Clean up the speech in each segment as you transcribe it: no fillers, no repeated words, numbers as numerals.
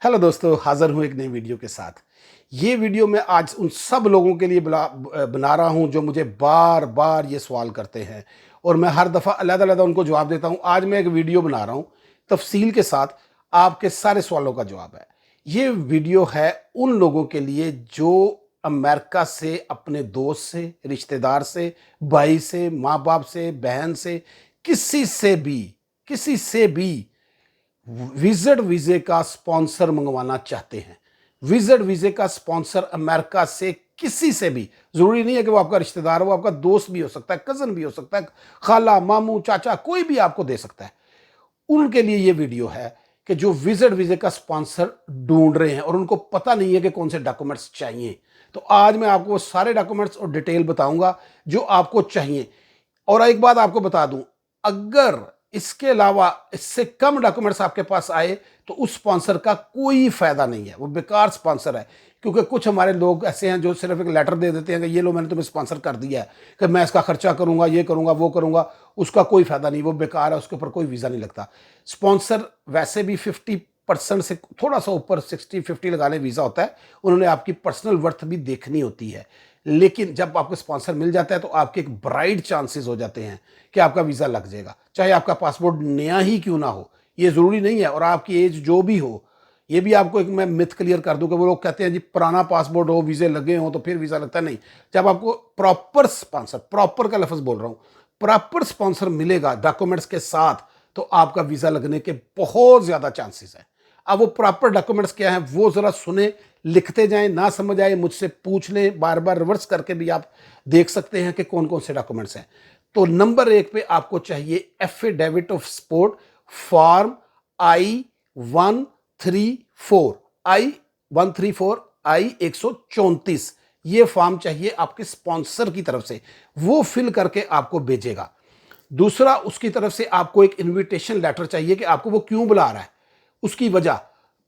Hello दोस्तों, हाज़िर हूँ एक नई वीडियो के साथ। ये वीडियो मैं आज उन सब लोगों के लिए बना रहा हूँ जो मुझे बार-बार ये सवाल करते हैं और मैं हर दफ़ा अलग-अलग उनको जवाब देता हूँ। आज मैं एक वीडियो बना रहा हूँ तफ़सील के साथ, आपके सारे सवालों का जवाब है। ये वीडियो है उन लोगों के लिए जो अमेरिका से अपने दोस्त से, रिश्तेदार से, भाई से, माँ-बाप से, बहन से, किसी से भी विजिट वीजे का स्पॉन्सर मंगवाना चाहते हैं। विजिट वीजे का स्पॉन्सर अमेरिका से किसी से भी, जरूरी नहीं है कि वो आपका रिश्तेदार हो, वो आपका दोस्त भी हो सकता है, कजन भी हो सकता है, खाला, मामू, चाचा, कोई भी आपको दे सकता है। उनके लिए ये वीडियो है कि जो विजिट वीजे का स्पॉन्सर ढूंढ रहे हैं और उनको पता नहीं है कि कौन से डॉक्यूमेंट्स चाहिए। तो आज मैं आपको वो सारे डॉक्यूमेंट्स और डिटेल बताऊंगा जो आपको चाहिए। और एक बात आपको बता दूं, अगर इसके अलावा इससे कम डॉक्यूमेंट्स आपके पास आए तो उस स्पॉन्सर का कोई फायदा नहीं है, वो बेकार स्पॉन्सर है। क्योंकि कुछ हमारे लोग ऐसे हैं जो सिर्फ एक लेटर दे देते हैं कि ये लो मैंने तुम्हें स्पॉन्सर कर दिया है, कि मैं इसका खर्चा करूंगा, ये करूंगा, वो करूंगा। उसका कोई फायदा नहीं, वो बेकार है, उसके ऊपर कोई वीज़ा नहीं लगता। स्पॉन्सर वैसे भी 50% से थोड़ा सा ऊपर 60-50 लगाने वीज़ा होता है। उन्होंने आपकी पर्सनल वर्थ भी देखनी होती है। लेकिन जब आपको स्पॉन्सर मिल जाता है तो आपके एक ब्राइट चांसेस हो जाते हैं कि आपका वीज़ा लग जाएगा, चाहे आपका पासपोर्ट नया ही क्यों ना हो। ये ज़रूरी नहीं है, और आपकी एज जो भी हो। ये भी आपको एक मैं मिथ क्लियर कर दूं कि वो लोग कहते हैं जी पुराना पासपोर्ट हो, वीज़े लगे हो तो फिर वीज़ा लगता है। नहीं, जब आपको प्रॉपर स्पॉन्सर, प्रॉपर का लफ्ज़ बोल रहा हूँ, प्रॉपर स्पॉन्सर मिलेगा डॉक्यूमेंट्स के साथ, तो आपका वीज़ा लगने के बहुत ज़्यादा चांसेस हैं। अब वो प्रॉपर डॉक्यूमेंट्स क्या हैं वो ज़रा सुने, लिखते जाएं, ना समझ आए मुझसे पूछ लें, बार बार रिवर्स करके भी आप देख सकते हैं कि कौन कौन से डॉक्यूमेंट्स हैं। तो नंबर 1 पे आपको चाहिए affidavit of support, form I-134, I-134, I-134। ये फॉर्म चाहिए आपके स्पॉन्सर की तरफ से, वो फिल करके आपको भेजेगा। दूसरा, उसकी तरफ से आपको एक इनविटेशन लेटर चाहिए कि आपको वो क्यों बुला रहा है, उसकी वजह।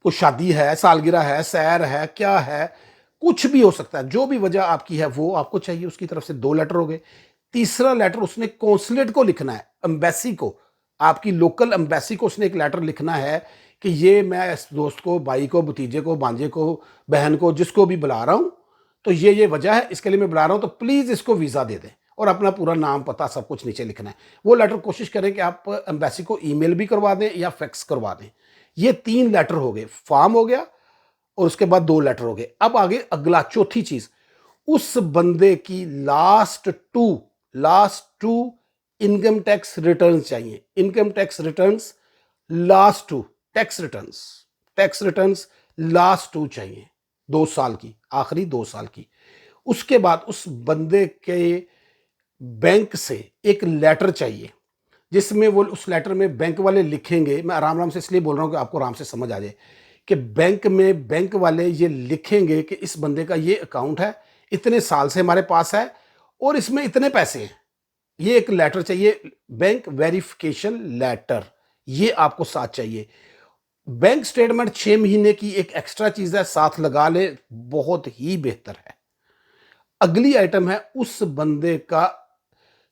वो शादी है, सालगिरह है, सैर है, क्या है, कुछ भी हो सकता है। जो भी वजह आपकी है वो आपको चाहिए। उसकी तरफ से 2 लेटर हो गए। तीसरा लेटर उसने कॉन्सुलेट को लिखना है, एम्बेसी को, आपकी लोकल एम्बेसी को उसने एक लेटर लिखना है कि ये मैं इस दोस्त को, भाई को, भतीजे को, भांजे को, बहन को, जिसको भी बुला रहा हूं, तो ये वजह है, इसके लिए मैं बुला रहा हूं, तो प्लीज इसको वीजा दे दें। और अपना पूरा नाम, पता, सब कुछ नीचे लिखना है। वो लेटर कोशिश करें कि आप एम्बेसी को ईमेल भी करवा दें या फैक्स करवा दें। ये 3 लेटर हो गए, फॉर्म हो गया और उसके बाद 2 लेटर हो गए। अब आगे अगला, चौथी चीज, उस बंदे की last two income tax return चाहिए। Income tax returns, last two tax returns last 2 चाहिए, 2 साल की, आखिरी 2 साल की। उसके बाद उस बंदे के बैंक से एक लेटर चाहिए, जिसमें वो, उस लेटर में बैंक वाले लिखेंगे, मैं आराम आराम से इसलिए बोल रहा हूं कि आपको आराम से समझ आ जाए, कि बैंक वाले ये लिखेंगे कि इस बंदे का ये अकाउंट है, इतने साल से हमारे पास है और इसमें इतने पैसे हैं। ये एक लेटर चाहिए, बैंक वेरिफिकेशन लेटर, ये आपको साथ चाहिए। बैंक स्टेटमेंट 6 महीने की एक एक्स्ट्रा चीज है, साथ लगा ले, बहुत ही बेहतर है। अगली आइटम है उस बंदे का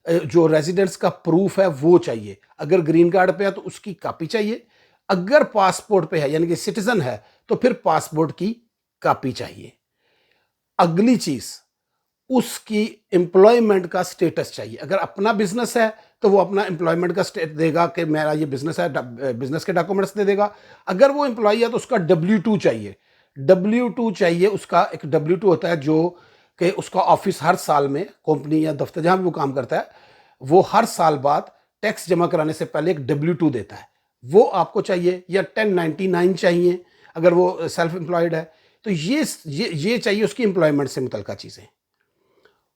जो रेजिडेंस का प्रूफ है वो चाहिए। अगर ग्रीन कार्ड पे है तो उसकी कॉपी चाहिए, अगर पासपोर्ट पे है यानी कि सिटीजन है तो फिर पासपोर्ट की कॉपी चाहिए। अगली चीज, उसकी एम्प्लॉयमेंट का स्टेटस चाहिए। अगर अपना बिजनेस है तो वो अपना एम्प्लॉयमेंट का स्टेट देगा कि मेरा ये बिजनेस है, बिजनेस के डॉक्यूमेंट्स दे देगा। अगर वो एम्प्लॉय है तो उसका W2 चाहिए। W2 चाहिए, उसका एक W2 होता है जो कि उसका ऑफिस हर साल में, कंपनी या दफ्तर जहां भी वो काम करता है, वो हर साल बाद टैक्स जमा कराने से पहले एक W2 देता है, वो आपको चाहिए। या 1099 चाहिए अगर वो सेल्फ एम्प्लॉयड है। तो ये चाहिए उसकी एम्प्लॉयमेंट से मुतल्लिका चीजें।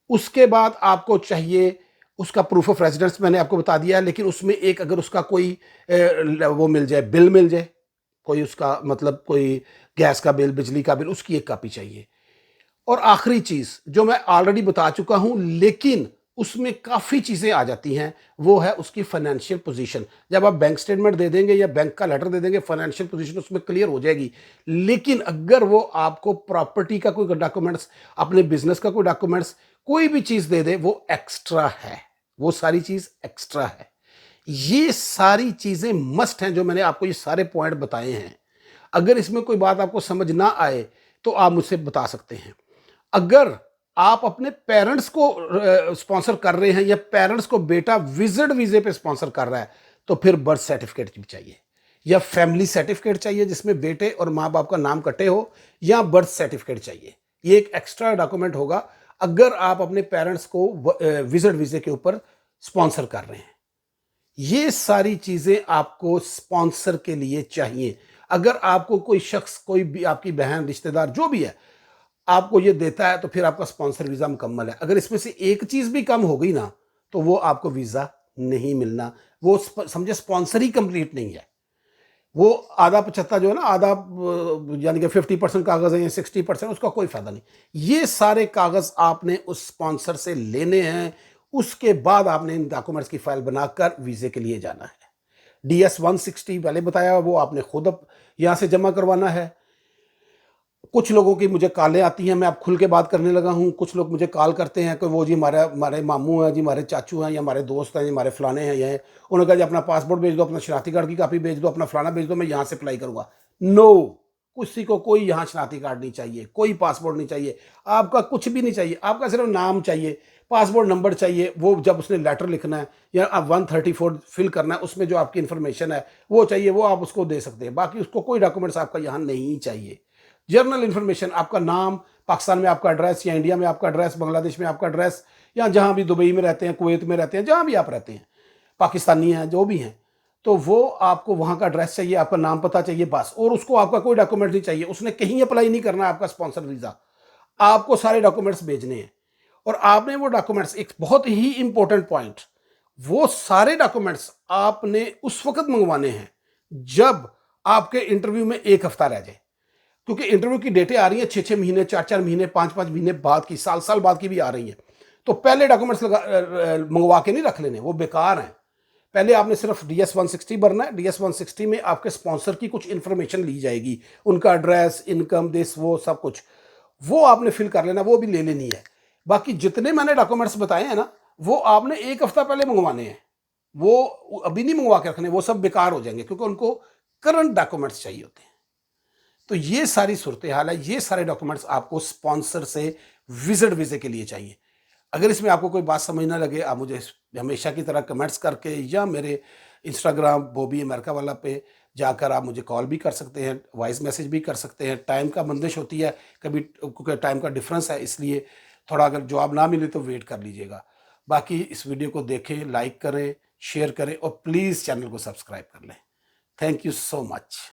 उसके बाद आपको चाहिए उसका प्रूफ ऑफ रेजिडेंस, मैंने आपको बता दिया है, लेकिन उसमें एक, अगर उसका कोई वो मिल जाए, बिल मिल जाए, कोई उसका मतलब कोई गैस का बिल, बिजली का बिल, उसकी एक कॉपी चाहिए। और आखिरी चीज जो मैं ऑलरेडी बता चुका हूं लेकिन उसमें काफी चीजें आ जाती हैं, वो है उसकी फाइनेंशियल पोजीशन। जब आप बैंक स्टेटमेंट दे देंगे या बैंक का लेटर दे देंगे, फाइनेंशियल पोजीशन उसमें क्लियर हो जाएगी। लेकिन अगर वो आपको प्रॉपर्टी का कोई डॉक्यूमेंट्स, अपने बिजनेस का कोई डॉक्यूमेंट्स, कोई भी चीज दे दे, वो एक्स्ट्रा है, वो सारी चीज एक्स्ट्रा है। ये सारी चीजें मस्ट हैं जो मैंने आपको ये सारे पॉइंट बताए हैं। अगर इसमें कोई बात आपको समझ ना आए तो आप मुझसे बता सकते हैं। अगर आप अपने पेरेंट्स को स्पॉन्सर कर रहे हैं या पेरेंट्स को बेटा विजिट वीजे पे स्पॉन्सर कर रहा है, तो फिर बर्थ सर्टिफिकेट भी चाहिए या फैमिली सर्टिफिकेट चाहिए जिसमें बेटे और माँ बाप का नाम कटे हो, या बर्थ सर्टिफिकेट चाहिए। ये एक एक्स्ट्रा डॉक्यूमेंट होगा अगर आप अपने पेरेंट्स को विजिट वीजे के ऊपर स्पॉन्सर कर रहे हैं। ये सारी चीजें आपको स्पॉन्सर के लिए चाहिए। अगर आपको कोई शख्स, कोई भी आपकी बहन, रिश्तेदार, जो भी है, आपको ये देता है तो फिर आपका स्पॉन्सर वीजा मुकम्मल है। अगर इसमें से एक चीज भी कम हो गई ना तो वो आपको वीजा नहीं मिलना। वो समझे स्पॉन्सर ही कंप्लीट नहीं है। वो आधा 75 जो है ना, आधा यानी कि 50% कागज है या 60%, उसका कोई फायदा नहीं। ये सारे कागज आपने उस स्पॉन्सर से लेने हैं। उसके बाद आपने इन डॉक्यूमेंट्स की फाइल बनाकर वीजे के लिए जाना है। DS 160 पहले बताया, वो आपने खुद यहां से जमा करवाना है। कुछ लोगों की मुझे कॉलें आती हैं, मैं अब खुल के बात करने लगा हूँ। कुछ लोग मुझे कॉल करते हैं कि वो जी हमारे मामू हैं जी, हमारे चाचू हैं या हमारे दोस्त हैं जी, हमारे फलाने हैं ये हैं। उन्होंने कहा जी अपना पासपोर्ट भेज दो, अपना शनाख्ती कार्ड की कापी भेज दो, अपना फलाना भेज दो, मैं यहाँ से अप्लाई करूँगा। नो, किसी को कोई यहाँ शनाख्ती कार्ड नहीं चाहिए, कोई पासपोर्ट नहीं चाहिए, आपका कुछ भी नहीं चाहिए। आपका सिर्फ नाम चाहिए, पासपोर्ट नंबर चाहिए, वो जब उसने लेटर लिखना है या आप 134 फिल करना है, उसमें जो आपकी इन्फॉर्मेशन है वो चाहिए, वो आप उसको दे सकते हैं। बाकी उसको कोई डॉक्यूमेंट्स आपका यहाँ नहीं चाहिए। जर्नल इन्फॉर्मेशन, आपका नाम, पाकिस्तान में आपका एड्रेस या इंडिया में आपका एड्रेस, बांग्लादेश में आपका एड्रेस, या जहां भी दुबई में रहते हैं, कुवैत में रहते हैं, जहां भी आप रहते हैं, पाकिस्तानी हैं जो भी हैं, तो वो आपको वहां का एड्रेस चाहिए, आपका नाम पता चाहिए बस। और उसको आपका कोई डॉक्यूमेंट नहीं चाहिए, उसने कहीं अप्लाई नहीं करना आपका स्पॉन्सर वीजा। आपको सारे डॉक्यूमेंट्स भेजने हैं और आपने वो डॉक्यूमेंट्स, एक बहुत ही इंपॉर्टेंट पॉइंट, वो सारे डॉक्यूमेंट्स आपने उस वक्त मंगवाने हैं जब आपके इंटरव्यू में एक हफ्ता रह जाए। क्योंकि इंटरव्यू की डेटें आ रही हैं 6-6 महीने, 4-4 महीने, 5-5 महीने बाद की, साल बाद की भी आ रही हैं। तो पहले डॉक्यूमेंट्स मंगवा के नहीं रख लेने, वो बेकार हैं। पहले आपने सिर्फ DS 160 भरना है। DS 160 में आपके स्पॉन्सर की कुछ इंफॉर्मेशन ली जाएगी, उनका एड्रेस, इनकम, दिस वो सब कुछ, वो आपने फिल कर लेना, वो भी ले लेनी है। बाकी जितने मैंने डॉक्यूमेंट्स बताए हैं ना, वो आपने एक हफ्ता पहले मंगवाने हैं। वो अभी नहीं मंगवा के रखने, वो सब बेकार हो जाएंगे, क्योंकि उनको करंट डॉक्यूमेंट्स चाहिए होते हैं। तो ये सारी सूरत हाल है, ये सारे डॉक्यूमेंट्स आपको स्पॉन्सर से विजिट वीजे के लिए चाहिए। अगर इसमें आपको कोई बात समझ ना लगे, आप मुझे हमेशा की तरह कमेंट्स करके या मेरे इंस्टाग्राम बॉबी अमेरिका वाला पे जाकर आप मुझे कॉल भी कर सकते हैं, वॉइस मैसेज भी कर सकते हैं। टाइम का बंदिश होती है कभी, क्योंकि टाइम का डिफरेंस है, इसलिए थोड़ा अगर जवाब ना मिले तो वेट कर लीजिएगा। बाकी इस वीडियो को देखें, लाइक करें, शेयर करें और प्लीज़ चैनल को सब्सक्राइब कर लें। Thank you so much.